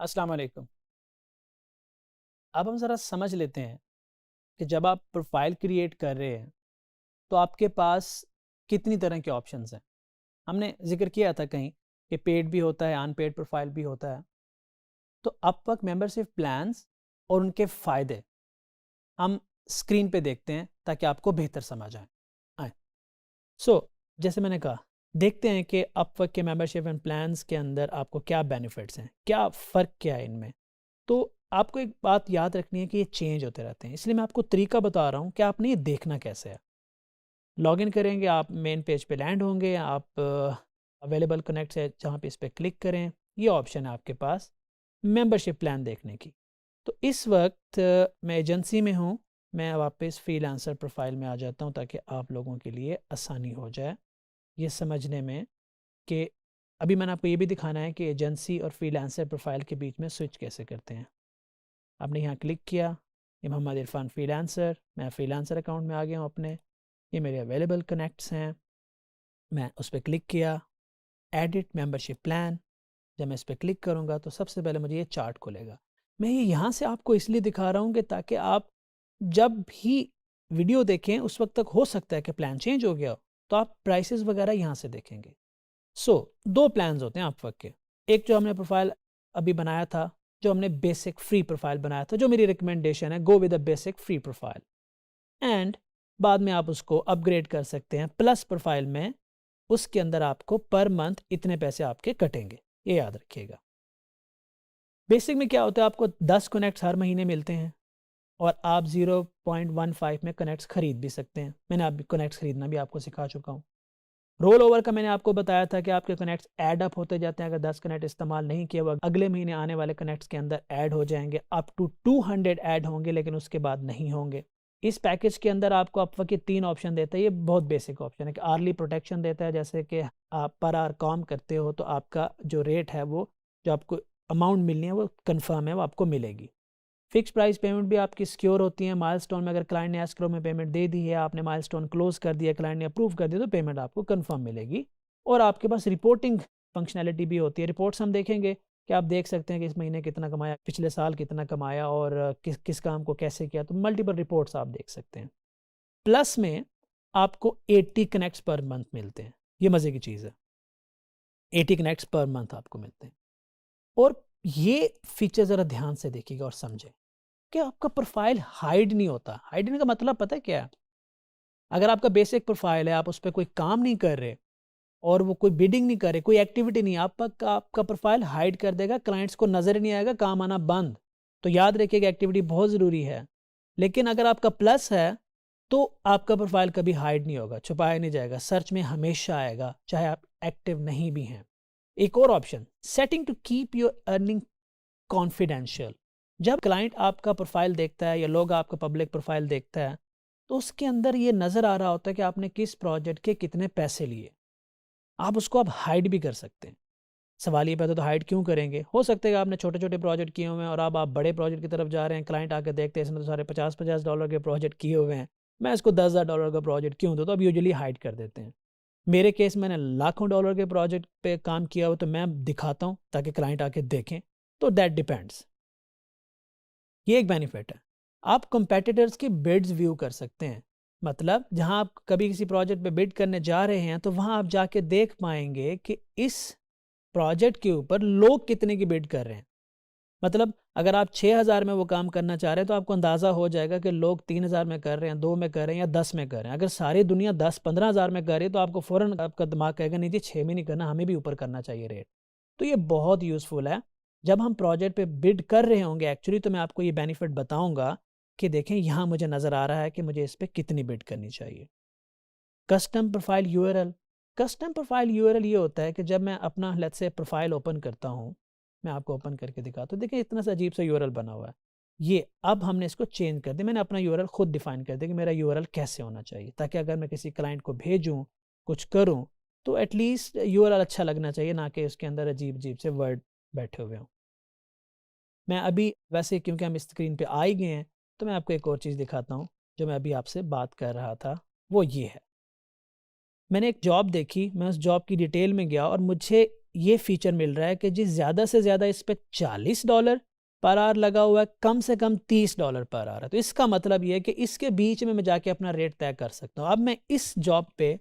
अस्सलाम वालेकुम। अब हम ज़रा समझ लेते हैं कि जब आप प्रोफ़ाइल क्रिएट कर रहे हैं, तो आपके पास कितनी तरह के ऑप्शंस हैं। हमने ज़िक्र किया था कहीं कि पेड भी होता है, अनपेड प्रोफ़ाइल भी होता है। तो अपवर्क मेंबरशिप प्लान्स और उनके फ़ायदे हम स्क्रीन पे देखते हैं ताकि आपको बेहतर समझ आए। सो जैसे मैंने कहा, देखते हैं कि अपवर्क के मेंबरशिप एंड प्लान्स के अंदर आपको क्या बेनिफिट्स हैं, क्या फ़र्क क्या है इनमें। तो आपको एक बात याद रखनी है कि ये चेंज होते रहते हैं, इसलिए मैं आपको तरीका बता रहा हूँ कि आपने ये देखना कैसे है। लॉगिन करेंगे, आप मेन पेज पे लैंड होंगे, आप अवेलेबल कनेक्ट से जहाँ पे इस पे क्लिक करें, ये ऑप्शन है आपके पास मेंबरशिप प्लान देखने की। तो इस वक्त मैं एजेंसी में हूँ, मैं वापस फ्रीलांसर प्रोफाइल में आ जाता हूँ ताकि आप लोगों के लिए आसानी हो जाए ये समझने में कि अभी मैंने आपको ये भी दिखाना है कि एजेंसी और फ्रीलांसर प्रोफाइल के बीच में स्विच कैसे करते हैं। आपने यहाँ क्लिक किया, ये मोहम्मद इरफान फ्रीलांसर, मैं फ्रीलांसर अकाउंट में आ गया हूँ अपने, ये मेरे अवेलेबल कनेक्ट्स हैं। मैं उस पर क्लिक किया, एडिट मेंबरशिप प्लान। जब मैं इस पर क्लिक करूँगा तो सबसे पहले मुझे ये चार्ट खुलेगा। मैं ये यहाँ से आपको इसलिए दिखा रहा हूँ कि ताकि आप जब भी वीडियो देखें उस वक्त तक हो सकता है कि प्लान चेंज हो गया हो, तो आप प्राइसेस वगैरह यहाँ से देखेंगे। दो प्लान्स होते हैं अपवर्क के। एक जो हमने प्रोफाइल अभी बनाया था, जो हमने बेसिक फ्री प्रोफाइल बनाया था, जो मेरी रिकमेंडेशन है, go with a basic free profile. And बाद में आप उसको अपग्रेड कर सकते हैं प्लस प्रोफाइल में। उसके अंदर आपको पर मंथ इतने पैसे आपके कटेंगे, ये याद रखिएगा। बेसिक में क्या होता है, आपको 10 कनेक्ट्स हर महीने मिलते हैं और आप 0.15 में कनेक्ट्स खरीद भी सकते हैं। मैंने आप कनेक्ट्स खरीदना भी आपको सिखा चुका हूँ। रोल ओवर का मैंने आपको बताया था कि आपके कनेक्ट्स ऐड अप होते जाते हैं। अगर 10 कनेक्ट इस्तेमाल नहीं किए, वो अगले महीने आने वाले कनेक्ट्स के अंदर ऐड हो जाएंगे। अप टू 200 ऐड होंगे, लेकिन उसके बाद नहीं होंगे। इस पैकेज के अंदर आपको अपवर्क के 3 ऑप्शन देता है। ये बहुत बेसिक ऑप्शन है कि आर्ली प्रोटेक्शन देता है, जैसे कि आप पर आवर काम करते हो तो आपका जो रेट है, वो जो आपको अमाउंट मिलनी है वो कन्फर्म है, वो आपको मिलेगी। फिक्स प्राइस पेमेंट भी आपकी सिक्योर होती है। माइलस्टोन में अगर क्लाइंट ने एस्क्रो में पेमेंट दे दी है, आपने माइलस्टोन क्लोज कर दिया, क्लाइंट ने अप्रूव कर दिया, तो पेमेंट आपको कंफर्म मिलेगी। और आपके पास रिपोर्टिंग फंक्शनैलिटी भी होती है। रिपोर्ट्स हम देखेंगे कि आप देख सकते हैं कि इस महीने कितना कमाया, पिछले साल कितना कमाया और किस किस काम को कैसे किया, तो मल्टीपल रिपोर्ट्स आप देख सकते हैं। प्लस में आपको 80 कनेक्ट्स पर मंथ मिलते हैं। ये मज़े की चीज़ है, 80 कनेक्ट्स पर मंथ आपको मिलते हैं। और ये फीचर ज़रा ध्यान से देखिएगा और समझें कि आपका प्रोफाइल हाइड नहीं होता। हाइडने का मतलब पता है क्या है? अगर आपका बेसिक प्रोफाइल है, आप उस पे कोई काम नहीं कर रहे और वो कोई बिडिंग नहीं कर रहे, कोई एक्टिविटी नहीं, आपका प्रोफाइल हाइड कर देगा, क्लाइंट्स को नज़र ही नहीं आएगा, काम आना बंद। तो याद रखिएगा, एक्टिविटी बहुत ज़रूरी है। लेकिन अगर आपका प्लस है, तो आपका प्रोफाइल कभी हाइड नहीं होगा, छुपाया नहीं जाएगा, सर्च में हमेशा आएगा, चाहे आप एक्टिव नहीं भी हैं। एक और option, setting to keep your earning confidential. जब क्लाइंट आपका प्रोफाइल देखता है या लोग आपका पब्लिक प्रोफाइल देखता है, तो उसके अंदर ये नज़र आ रहा होता है कि आपने किस प्रोजेक्ट के कितने पैसे लिए। आप उसको आप हाइड भी कर सकते हैं। सवाल ये पैदा, तो हाइड क्यों करेंगे? हो सकता है कि आपने छोटे छोटे प्रोजेक्ट किए हुए हैं और अब आप बड़े प्रोजेक्ट की तरफ जा रहे हैं, क्लाइंट आकर देखते हैं इसमें तो सारे $50,000 के प्रोजेक्ट किए हुए हैं, मैं इसको $10,000 का प्रोजेक्ट क्यों दूँ, तो अब यूजुअली हाइड कर देते हैं। मेरे केस मैंने लाखों डॉलर के प्रोजेक्ट पे काम किया हुआ, तो मैं दिखाता हूँ ताकि क्लाइंट आके देखें। तो दैट डिपेंड्स। ये एक बेनिफिट है। आप कंपेटिटर्स की बिड्स व्यू कर सकते हैं। मतलब जहां आप कभी किसी प्रोजेक्ट पे बिड करने जा रहे हैं, तो वहां आप जाके देख पाएंगे कि इस प्रोजेक्ट के ऊपर लोग कितने की बिड कर रहे हैं। मतलब अगर आप 6,000 में वो काम करना चाह रहे हैं, तो आपको अंदाज़ा हो जाएगा कि लोग 3,000 में कर रहे हैं, 2 में कर रहे हैं या 10 में कर रहे हैं। अगर सारी दुनिया 10-15 हज़ार में कर रही है, तो आपको फ़ौरन आपका दिमाग कहेगा नहीं जी, 6 में नहीं करना, हमें भी ऊपर करना चाहिए रेट। तो ये बहुत यूज़फुल है। जब हम प्रोजेक्ट पे बिड कर रहे होंगे एक्चुअली, तो मैं आपको ये बेनिफिट बताऊंगा कि देखें यहाँ मुझे नज़र आ रहा है कि मुझे इस पर कितनी बिड करनी चाहिए। Custom profile URL. Custom profile URL ये होता है कि जब मैं अपना लेट्स से प्रोफाइल ओपन करता हूँ, मैं आपको ओपन करके दिखाता हूँ। देखिए इतना सा अजीब सा यूआरएल बना हुआ है। ये अब हमने इसको चेंज कर दिया। मैंने अपना यूआरएल खुद डिफाइन कर दिया कि मेरा यूआरएल कैसे होना चाहिए, ताकि अगर मैं किसी क्लाइंट को भेजूँ, कुछ करूँ, तो एटलीस्ट यूआरएल अच्छा लगना चाहिए, ना कि उसके अंदर अजीब अजीब से वर्ड बैठे हुए हों। मैं अभी वैसे, क्योंकि हम इस स्क्रीन पे आ ही गए हैं, तो मैं आपको एक और चीज़ दिखाता हूँ। जो मैं अभी आपसे बात कर रहा था, वो ये है। मैंने एक जॉब देखी, मैं उस जॉब की डिटेल में गया और मुझे ये फीचर मिल रहा है कि जी ज़्यादा से ज़्यादा इस पे $40 पर आवर लगा हुआ है, कम से कम $30 पर आवर है। तो इसका मतलब ये है कि इसके बीच में मैं जाके अपना रेट तय कर सकता हूँ। अब मैं इस जॉब पे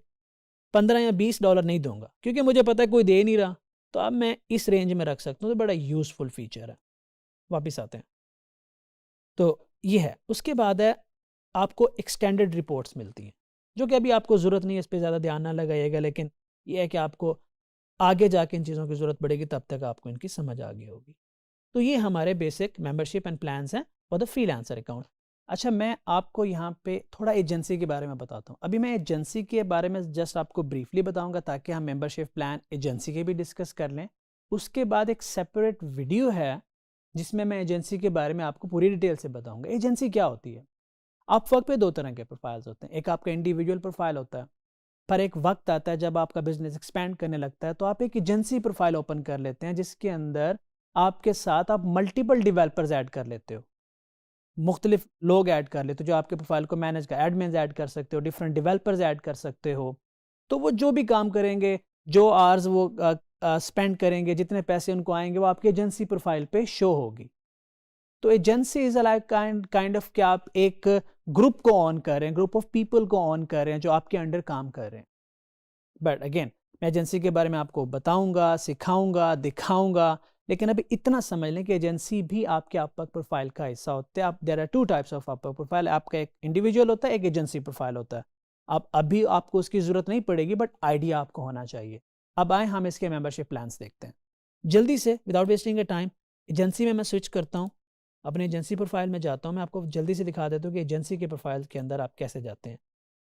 15 या $20 नहीं दूंगा क्योंकि मुझे पता है कोई दे नहीं रहा, तो अब मैं इस रेंज में रख सकता हूँ। तो बड़ा यूज़फुल फीचर है। वापस आते हैं, तो ये है। उसके बाद है आपको एक्सटेंडेड रिपोर्ट्स मिलती हैं, जो कि अभी आपको ज़रूरत नहीं है, इस पर ज़्यादा ध्यान ना लगाइएगा, लेकिन ये है कि आपको आगे जाके इन चीज़ों की ज़रूरत पड़ेगी, तब तक आपको इनकी समझ आ गई होगी। तो ये हमारे बेसिक मेंबरशिप एंड प्लान्स हैं फॉर द फ्रीलांसर अकाउंट। अच्छा, मैं आपको यहाँ पे थोड़ा एजेंसी के बारे में बताता हूँ। अभी मैं एजेंसी के बारे में जस्ट आपको ब्रीफली बताऊँगा ताकि हम मेंबरशिप प्लान एजेंसी के भी डिस्कस कर लें। उसके बाद एक सेपरेट वीडियो है जिसमें मैं एजेंसी के बारे में आपको पूरी डिटेल से बताऊँगा। एजेंसी क्या होती है? आप वर्क पे दो तरह के प्रोफाइल्स होते हैं। एक आपका इंडिविजुअल प्रोफाइल होता है, पर एक वक्त आता है जब आपका बिजनेस एक्सपैंड करने लगता है तो आप एक एजेंसी प्रोफाइल ओपन कर लेते हैं, जिसके अंदर आपके साथ आप मल्टीपल डेवलपर्स ऐड कर लेते हो, मुख्तलिफ लोग ऐड कर लेते हो जो आपके प्रोफाइल को मैनेज कर, एडमिन्स ऐड कर सकते हो, डिफरेंट डेवलपर्स ऐड कर सकते हो। तो वो जो भी काम करेंगे, जो आवर्स वो स्पेंड करेंगे, जितने पैसे उनको आएंगे, वो आपकी एजेंसी प्रोफाइल पे शो होगी। तो agency is like kind of कि आप एक ग्रुप को ऑन कर रहे हैं, ग्रुप ऑफ पीपल को ऑन कर रहे हैं जो आपके अंडर काम कर रहे हैं। बट अगेन, मैं एजेंसी के बारे में आपको बताऊंगा, सिखाऊंगा, दिखाऊंगा, लेकिन अभी इतना समझ लें कि एजेंसी भी आपके अपवर्क प्रोफाइल का हिस्सा होते हैं। आप there are two types of Upwork profile. आपका एक इंडिविजुअल होता है, एक एजेंसी प्रोफाइल होता है। अब अभी आपको उसकी ज़रूरत नहीं पड़ेगी, बट आइडिया आपको होना चाहिए। अब आए हम इसके मेंबरशिप प्लान्स देखते हैं जल्दी से, विदाउट वेस्टिंग ए टाइम। एजेंसी में मैं स्विच करता हूँ, अपने एजेंसी प्रोफाइल में जाता हूँ। मैं आपको जल्दी से दिखा देता हूँ कि एजेंसी के प्रोफाइल के अंदर आप कैसे जाते हैं।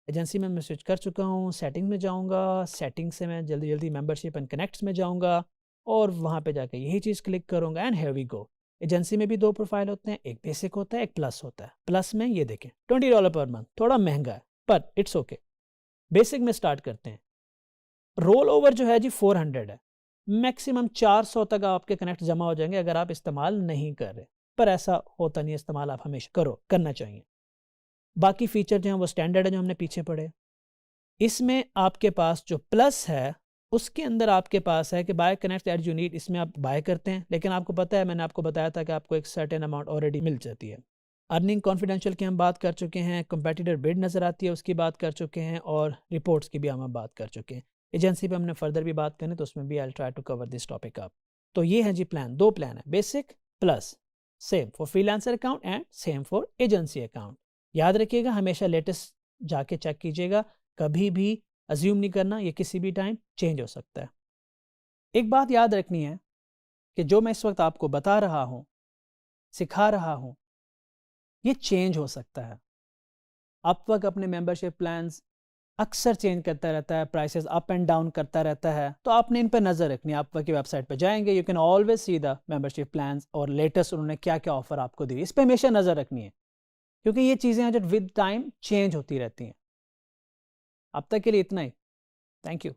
एजेंसी में मैं स्विच कर चुका हूँ, सेटिंग में जाऊँगा, सेटिंग से मैं जल्दी जल्दी मेंबरशिप एंड कनेक्ट्स में जाऊँगा और वहाँ पे जाके यही चीज़ क्लिक करूँगा and here we go. Agency में भी दो प्रोफाइल होते हैं, एक बेसिक होता है, एक प्लस होता है। प्लस में ये देखें $20 पर मंथ, थोड़ा महंगा है पर इट्स ओके। बेसिक में स्टार्ट करते हैं। रोल ओवर जो है जी 400 है। मैक्सिमम 400 तक आपके कनेक्ट जमा हो जाएंगे अगर आप इस्तेमाल नहीं कर रहे, पर ऐसा होता नहीं है, इस्तेमाल आप हमेशा करना चाहिए। बाकी फीचर जो हैं वो स्टैंडर्ड है जो हमने पीछे पढ़े। इसमें आपके पास जो प्लस है उसके अंदर आपके पास है कि buy connect at you need, इसमें आप बाय करते हैं, लेकिन आपको पता है, मैंने आपको बताया था कि आपको एक सर्टेन अमाउंट ऑलरेडी मिल जाती है। अर्निंग कॉन्फिडेंशियल की हम बात कर चुके हैं, कंपेटिटर बिड नज़र आती है उसकी बात कर चुके हैं, और रिपोर्ट्स की भी हम बात कर चुके हैं। एजेंसी पे हमने फर्दर भी बात करनी, तो उसमें भी I try to cover this topic up. तो ये है जी प्लान, दो प्लान है, basic plus, same for freelancer account and same for agency account. याद रखिएगा, हमेशा लेटेस्ट जाके चेक कीजिएगा, कभी भी अज्यूम नहीं करना, ये किसी भी टाइम चेंज हो सकता है। एक बात याद रखनी है कि जो मैं इस वक्त आपको बता रहा हूँ, सिखा रहा हूँ, ये चेंज हो सकता है। अपवर्क अपने मेंबरशिप प्लान्स अक्सर चेंज करता रहता है, प्राइसेस अप एंड डाउन करता रहता है, तो आपने इन पर नज़र रखनी है। अपवर्क की वेबसाइट पर जाएंगे, you can always see the membership plans और लेटेस्ट उन्होंने क्या क्या ऑफर आपको दी, इस पर हमेशा नज़र रखनी है, क्योंकि ये चीज़ें हैं जो विद टाइम चेंज होती रहती हैं। अब तक के लिए इतना ही। Thank you.